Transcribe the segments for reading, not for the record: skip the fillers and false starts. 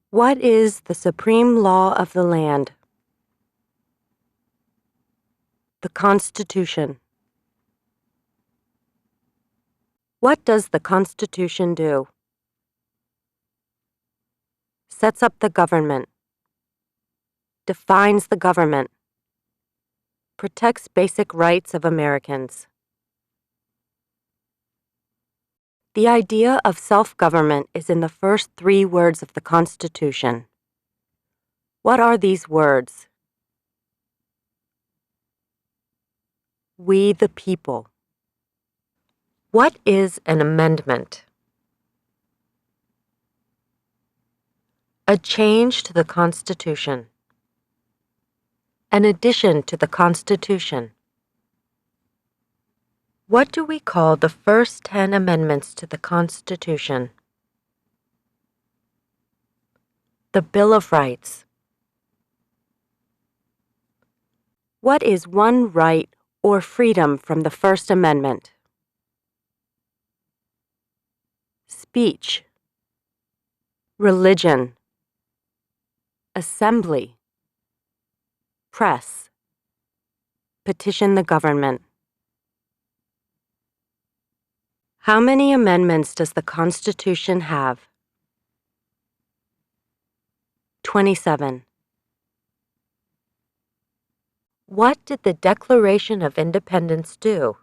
What is the supreme law of the land? The Constitution. What does the Constitution do? Sets up the government. Defines the government. Protects basic rights of Americans. The idea of self-government is in the first 3 words of the Constitution. What are these words? We the people. What is an amendment? A change to the Constitution. An addition to the Constitution. What do we call the first 10 amendments to the Constitution? The Bill of Rights. What is one right or freedom from the First Amendment? Speech. Religion. Assembly. Press. Petition the government. How many amendments does the Constitution have? 27. What did the Declaration of Independence do?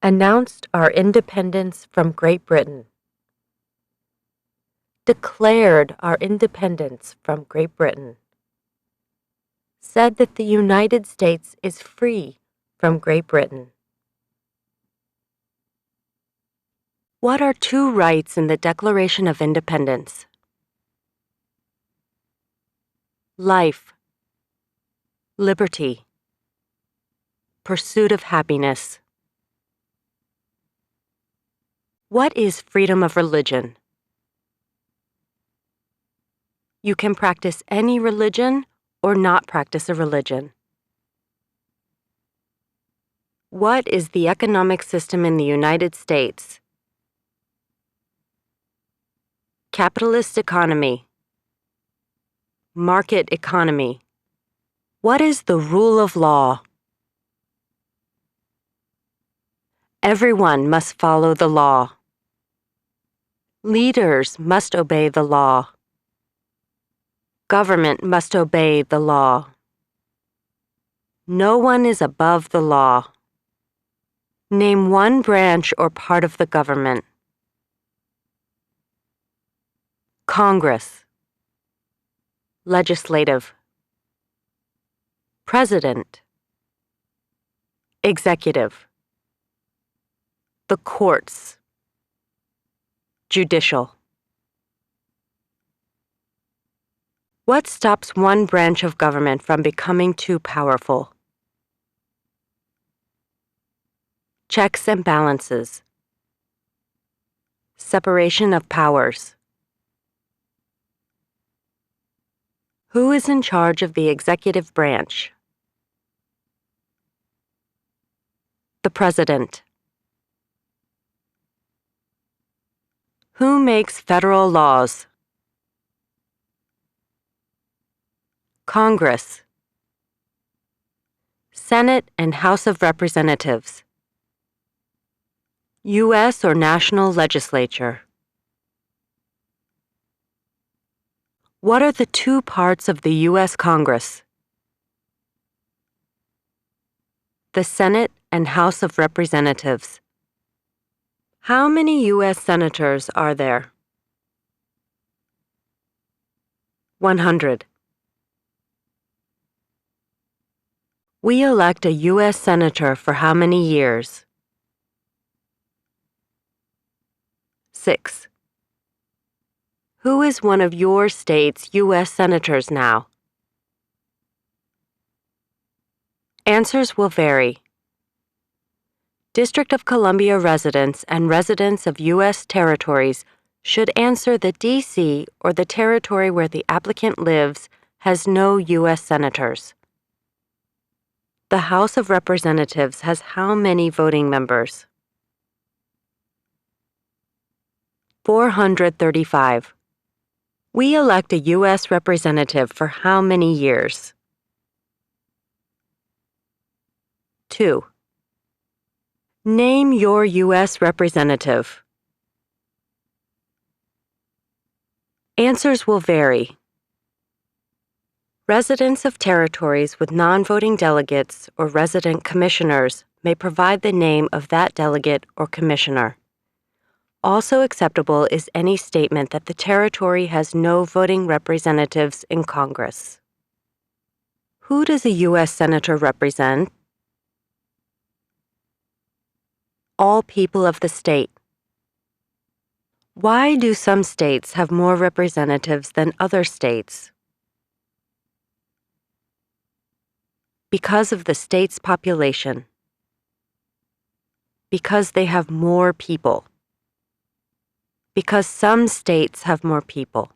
Announced our independence from Great Britain. Declared our independence from Great Britain. Said that the United States is free from Great Britain. What are 2 rights in the Declaration of Independence? Life. Liberty. Pursuit of happiness. What is freedom of religion? You can practice any religion or not practice a religion. What is the economic system in the United States? Capitalist economy. Market economy. What is the rule of law? Everyone must follow the law. Leaders must obey the law. Government must obey the law. No one is above the law. Name one branch or part of the government. Congress. Legislative. President. Executive. The courts. Judicial. What stops one branch of government from becoming too powerful? Checks and balances. Separation of powers. Who is in charge of the executive branch? The President. Who makes federal laws? Congress. Senate and House of Representatives. U.S. or national legislature. What are the 2 parts of the U.S. Congress? The Senate and House of Representatives. How many U.S. senators are there? 100. We elect a U.S. senator for how many years? 6. Who is one of your state's U.S. senators now? Answers will vary. District of Columbia residents and residents of U.S. territories should answer that D.C. or the territory where the applicant lives has no U.S. senators. The House of Representatives has how many voting members? 435. We elect a U.S. representative for how many years? 2. Name your U.S. representative. Answers will vary. Residents of territories with non-voting delegates or resident commissioners may provide the name of that delegate or commissioner. Also acceptable is any statement that the territory has no voting representatives in Congress. Who does a U.S. Senator represent? All people of the state. Why do some states have more representatives than other states? Because of the state's population. Because they have more people. Because some states have more people.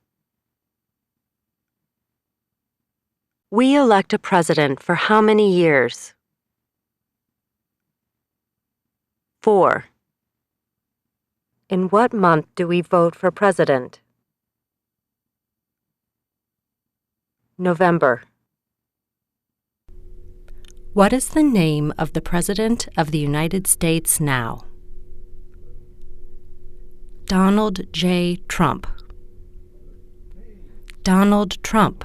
We elect a president for how many years? 4. In what month do we vote for president? November. What is the name of the President of the United States now? Donald J. Trump. Donald Trump.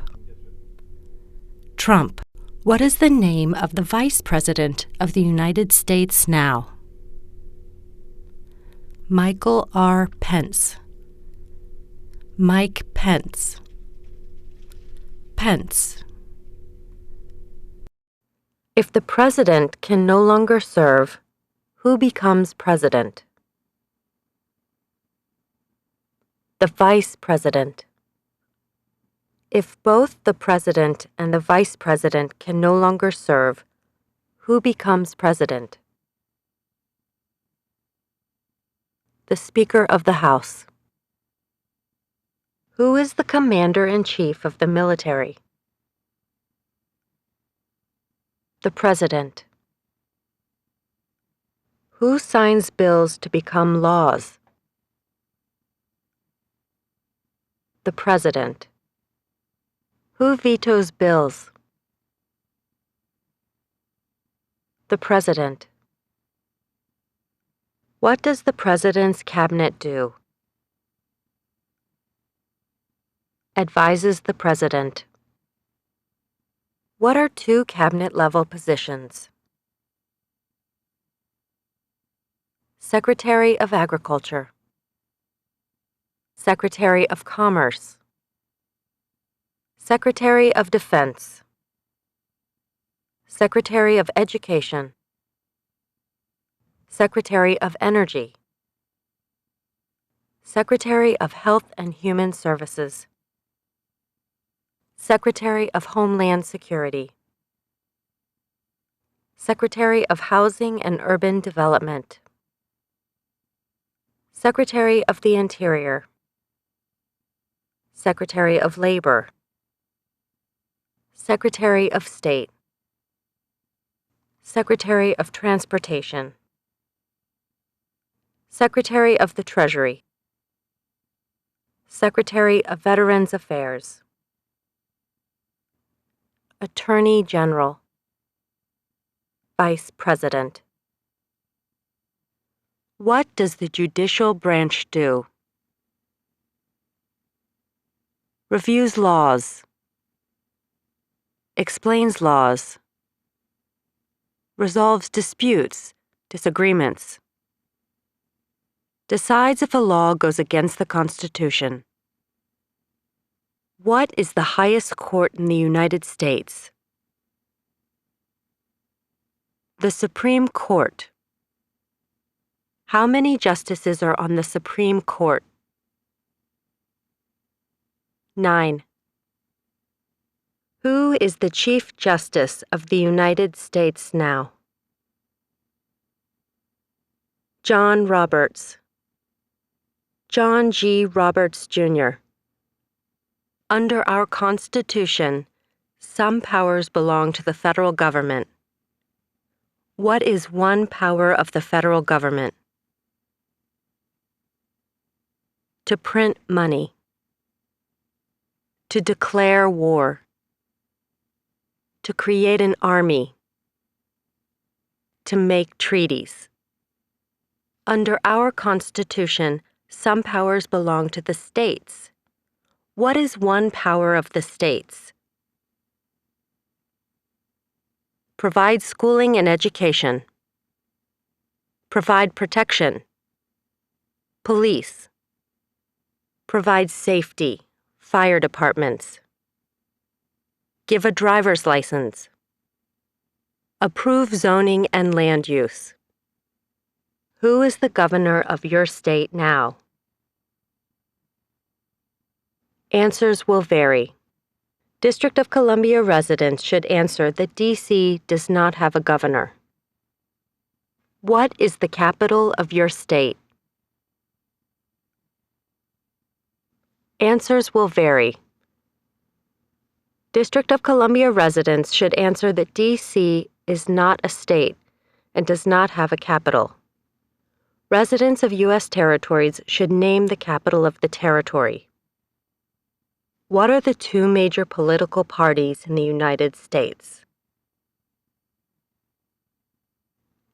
Trump. What is the name of the Vice President of the United States now? Michael R. Pence. Mike Pence. Pence. If the president can no longer serve, who becomes president? The vice president. If both the president and the vice president can no longer serve, who becomes president? The Speaker of the House. Who is the commander-in-chief of the military? The President. Who signs bills to become laws? The President. Who vetoes bills? The President. What does the President's cabinet do? Advises the President. What are two cabinet-level positions? Secretary of Agriculture. Secretary of Commerce. Secretary of Defense. Secretary of Education. Secretary of Energy. Secretary of Health and Human Services. Secretary of Homeland Security. Secretary of Housing and Urban Development. Secretary of the Interior. Secretary of Labor. Secretary of State. Secretary of Transportation. Secretary of the Treasury. Secretary of Veterans Affairs. Attorney General. Vice President. What does the judicial branch do? Reviews laws. Explains laws. Resolves disputes, disagreements. Decides if a law goes against the Constitution. What is the highest court in the United States? The Supreme Court. How many justices are on the Supreme Court? 9. Who is the Chief Justice of the United States now? John Roberts. John G. Roberts, Jr. Under our Constitution, some powers belong to the federal government. What is one power of the federal government? To print money. To declare war. To create an army. To make treaties. Under our Constitution, some powers belong to the states. What is one power of the states? Provide schooling and education. Provide protection. Police. Provide safety. Fire departments. Give a driver's license. Approve zoning and land use. Who is the governor of your state now? Answers will vary. District of Columbia residents should answer that D.C. does not have a governor. What is the capital of your state? Answers will vary. District of Columbia residents should answer that D.C. is not a state and does not have a capital. Residents of U.S. territories should name the capital of the territory. What are the two major political parties in the United States?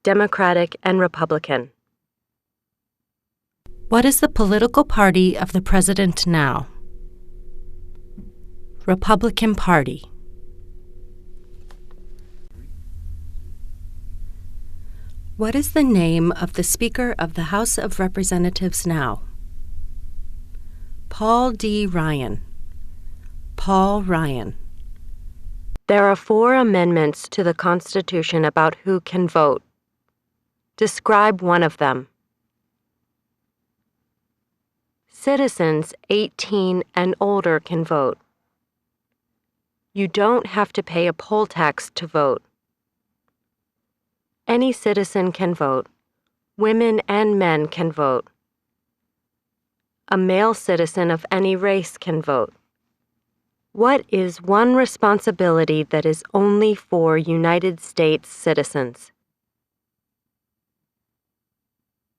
Democratic and Republican. What is the political party of the president now? Republican Party. What is the name of the Speaker of the House of Representatives now? Paul D. Ryan. Paul Ryan. There are 4 amendments to the Constitution about who can vote. Describe one of them. Citizens 18 and older can vote. You don't have to pay a poll tax to vote. Any citizen can vote. Women and men can vote. A male citizen of any race can vote. What is one responsibility that is only for United States citizens?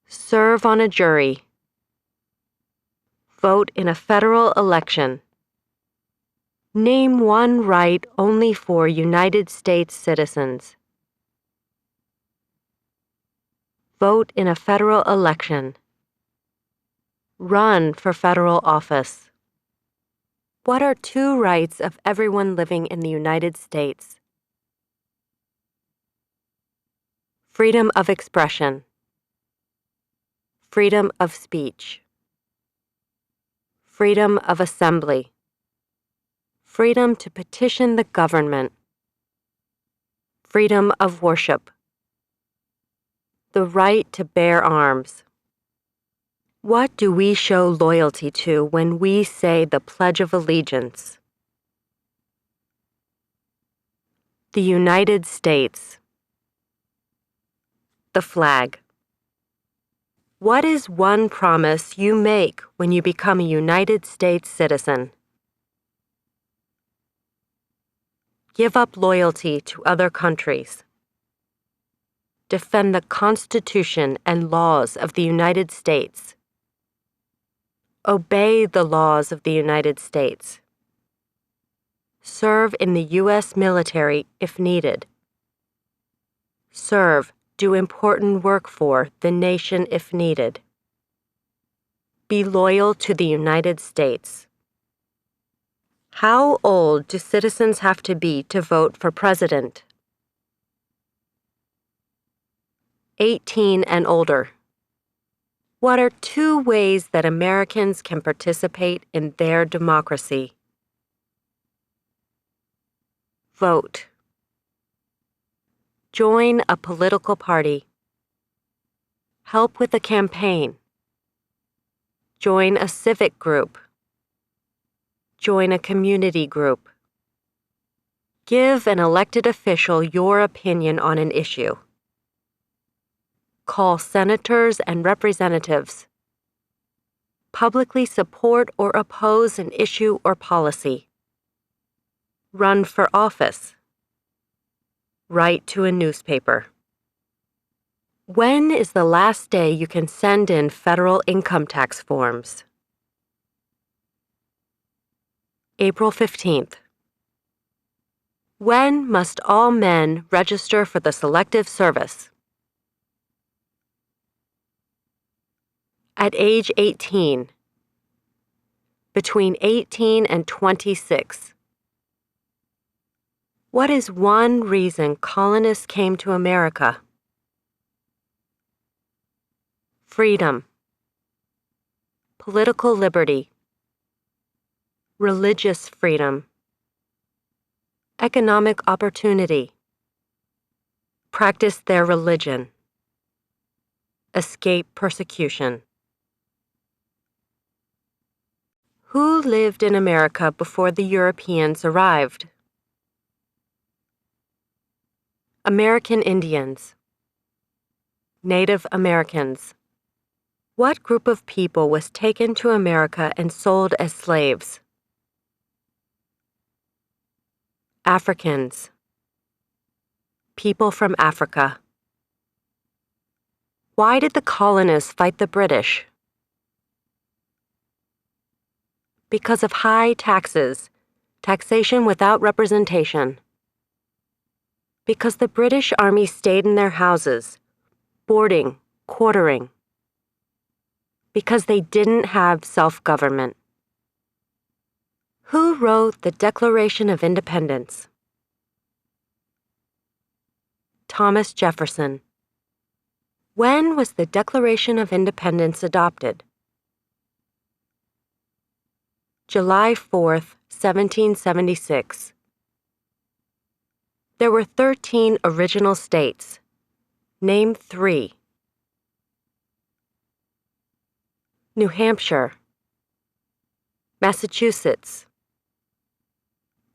Serve on a jury. Vote in a federal election. Name one right only for United States citizens. Vote in a federal election. Run for federal office. What are 2 rights of everyone living in the United States? Freedom of expression. Freedom of speech. Freedom of assembly. Freedom to petition the government. Freedom of worship. The right to bear arms. What do we show loyalty to when we say the Pledge of Allegiance? The United States. The flag. What is one promise you make when you become a United States citizen? Give up loyalty to other countries. Defend the Constitution and laws of the United States. Obey the laws of the United States. Serve in the U.S. military if needed. Serve, do important work for the nation if needed. Be loyal to the United States. How old do citizens have to be to vote for president? 18 and older. What are 2 ways that Americans can participate in their democracy? Vote. Join a political party. Help with a campaign. Join a civic group. Join a community group. Give an elected official your opinion on an issue. Call senators and representatives. Publicly support or oppose an issue or policy. Run for office. Write to a newspaper. When is the last day you can send in federal income tax forms? April 15th. When must all men register for the Selective Service? At age 18. Between 18 and 26. What is one reason colonists came to America? Freedom. Political liberty. Religious freedom. Economic opportunity. Practice their religion. Escape persecution. Who lived in America before the Europeans arrived? American Indians. Native Americans. What group of people was taken to America and sold as slaves? Africans. People from Africa. Why did the colonists fight the British? Because of high taxes, taxation without representation. Because the British Army stayed in their houses, boarding, quartering. Because they didn't have self-government. Who wrote the Declaration of Independence? Thomas Jefferson. When was the Declaration of Independence adopted? July 4th, 1776. There were 13 original states. Name 3. New Hampshire. Massachusetts.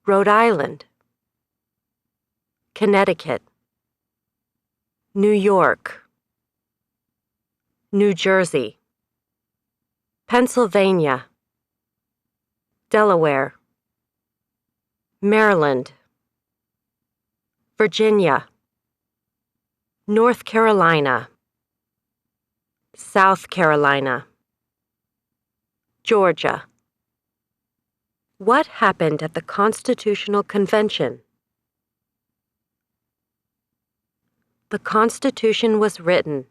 Rhode Island. Connecticut. New York. New Jersey. Pennsylvania. Delaware. Maryland. Virginia. North Carolina. South Carolina. Georgia. What happened at the Constitutional Convention? The Constitution was written.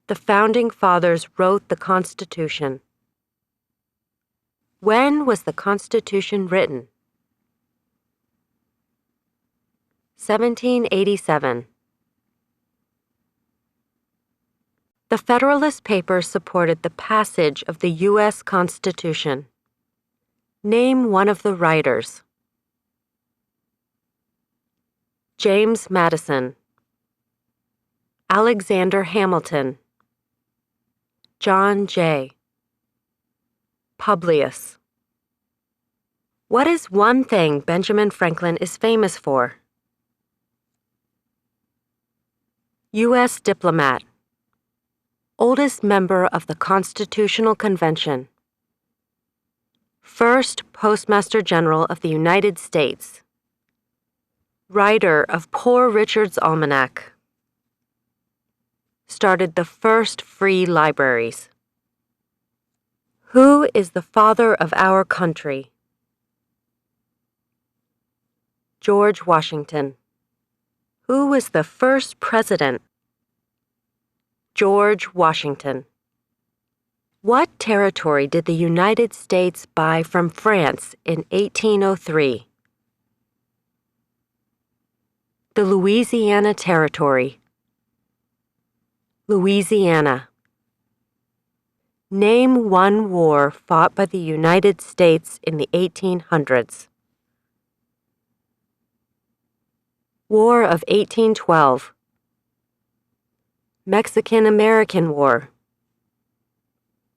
The Founding Fathers wrote the Constitution. When was the Constitution written? 1787. The Federalist Papers supported the passage of the U.S. Constitution. Name one of the writers. James Madison. Alexander Hamilton. John Jay. Publius. What is one thing Benjamin Franklin is famous for? U.S. diplomat. Oldest member of the Constitutional Convention. First Postmaster General of the United States. Writer of Poor Richard's Almanac. Started the first free libraries. Who is the father of our country? George Washington. Who was the first president? George Washington. What territory did the United States buy from France in 1803? The Louisiana Territory. Louisiana. Name one war fought by the United States in the 1800s. War of 1812. Mexican-American War.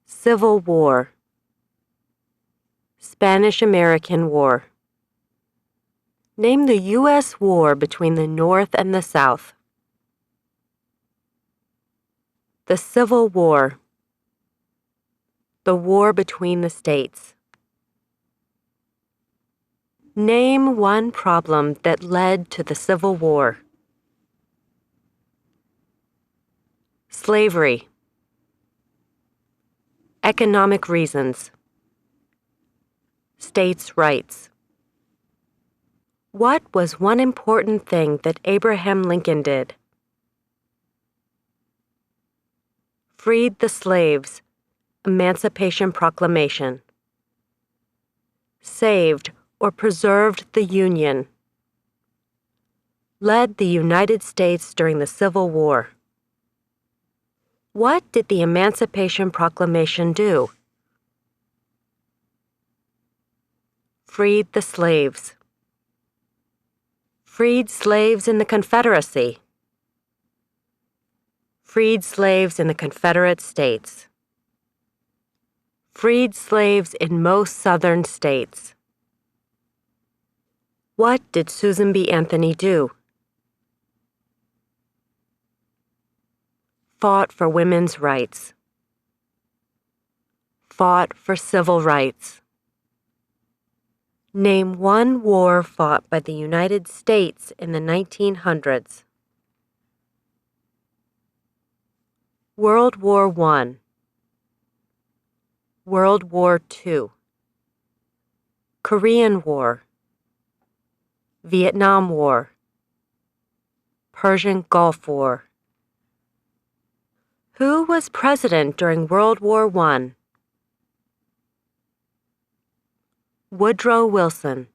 Civil War. Spanish-American War. Name the U.S. war between the North and the South. The Civil War. The war between the states. Name one problem that led to the Civil War. Slavery. Economic reasons. States' rights. What was one important thing that Abraham Lincoln did? Freed the slaves. Emancipation Proclamation. Saved or preserved the Union. Led the United States during the Civil War. What did the Emancipation Proclamation do? Freed the slaves. Freed slaves in the Confederacy. Freed slaves in the Confederate States. Freed slaves in most southern states. What did Susan B. Anthony do? Fought for women's rights. Fought for civil rights. Name one war fought by the United States in the 1900s. World War I. World War II. Korean War. Vietnam War. Persian Gulf War. Who was president during World War I? Woodrow Wilson.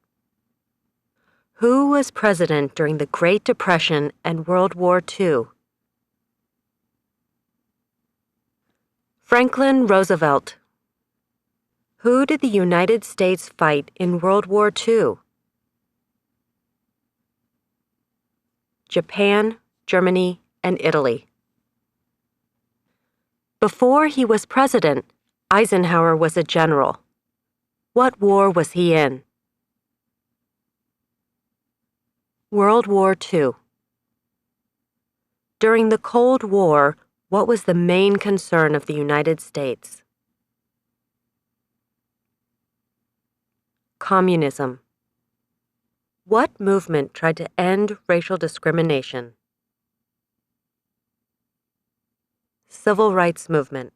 Who was president during the Great Depression and World War II? Franklin Roosevelt. Who did the United States fight in World War II? Japan, Germany, and Italy. Before he was president, Eisenhower was a general. What war was he in? World War II. During the Cold War, what was the main concern of the United States? Communism. What movement tried to end racial discrimination? Civil rights movement.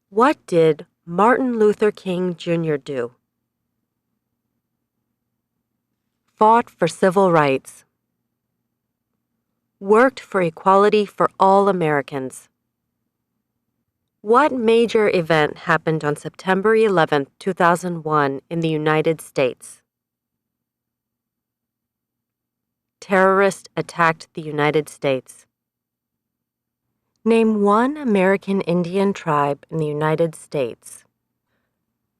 What did Martin Luther King Jr. do? Fought for civil rights. Worked for equality for all Americans. What major event happened on September 11, 2001 in the United States? Terrorists attacked the United States. Name one American Indian tribe in the United States.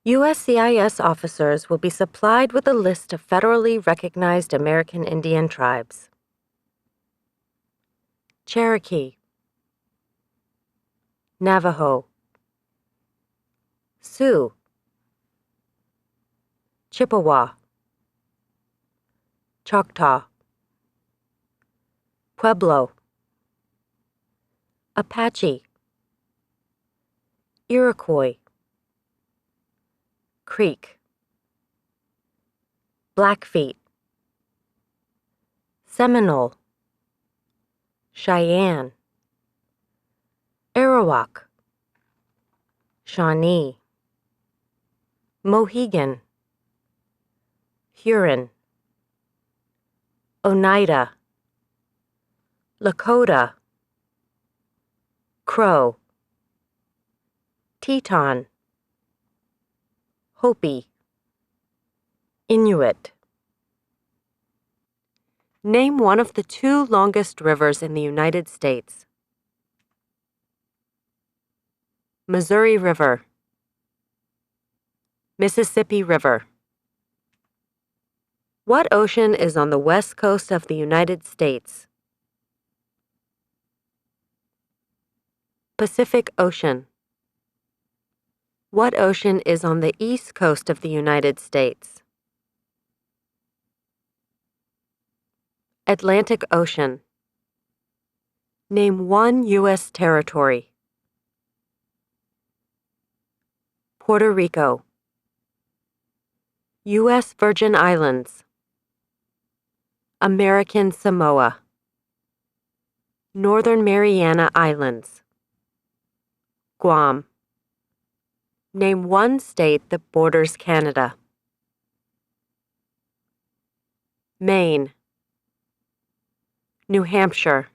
USCIS officers will be supplied with a list of federally recognized American Indian tribes. Cherokee. Navajo. Sioux. Chippewa. Choctaw. Pueblo. Apache. Iroquois. Creek. Blackfeet. Seminole. Cheyenne. Arawak. Shawnee. Mohegan. Huron. Oneida. Lakota. Crow. Teton. Hopi. Inuit. Name one of the two longest rivers in the United States. Missouri River. Mississippi River. What ocean is on the west coast of the United States? Pacific Ocean. What ocean is on the east coast of the United States? Atlantic Ocean. Name one U.S. territory. Puerto Rico. U.S. Virgin Islands. American Samoa. Northern Mariana Islands. Guam. Name one state that borders Canada. Maine, New Hampshire,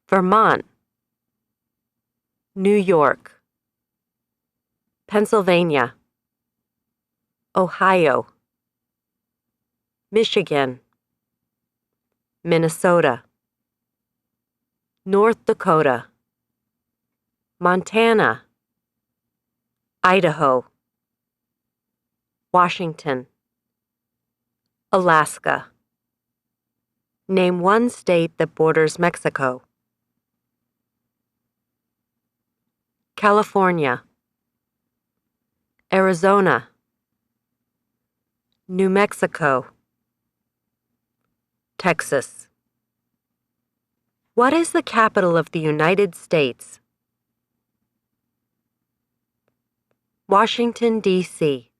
Vermont, New York, Pennsylvania, Ohio, Michigan, Minnesota, North Dakota, Montana, Idaho, Washington, Alaska. Name one state that borders Mexico. California, Arizona, New Mexico, Texas. What is the capital of the United States? Washington, D.C.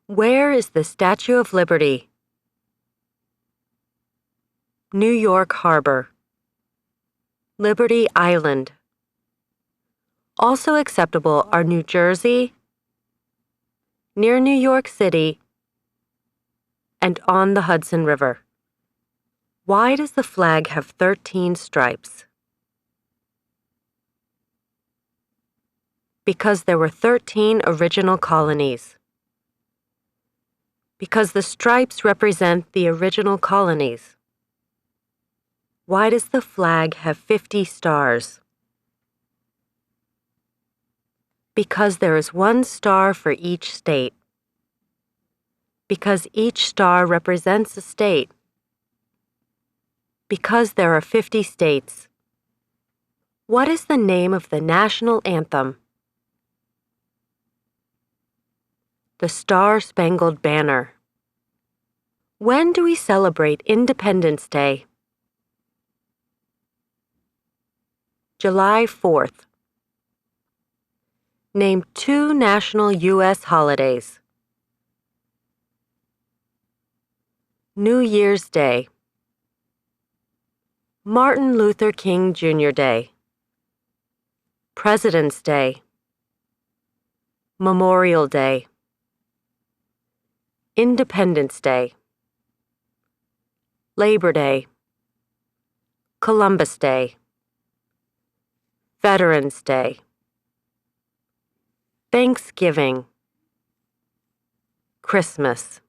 Where is the Statue of Liberty? New York Harbor. Liberty Island. Also acceptable are New Jersey, near New York City, and on the Hudson River. Why does the flag have 13 stripes? Because there were 13 original colonies. Because the stripes represent the original colonies. Why does the flag have 50 stars? Because there is one star for each state. Because each star represents a state. Because there are 50 states. What is the name of the national anthem? The Star-Spangled Banner. When do we celebrate Independence Day? July 4th. Name two national U.S. holidays. New Year's Day. Martin Luther King Jr. Day. President's Day. Memorial Day. Independence Day. Labor Day. Columbus Day. Veterans Day. Thanksgiving. Christmas.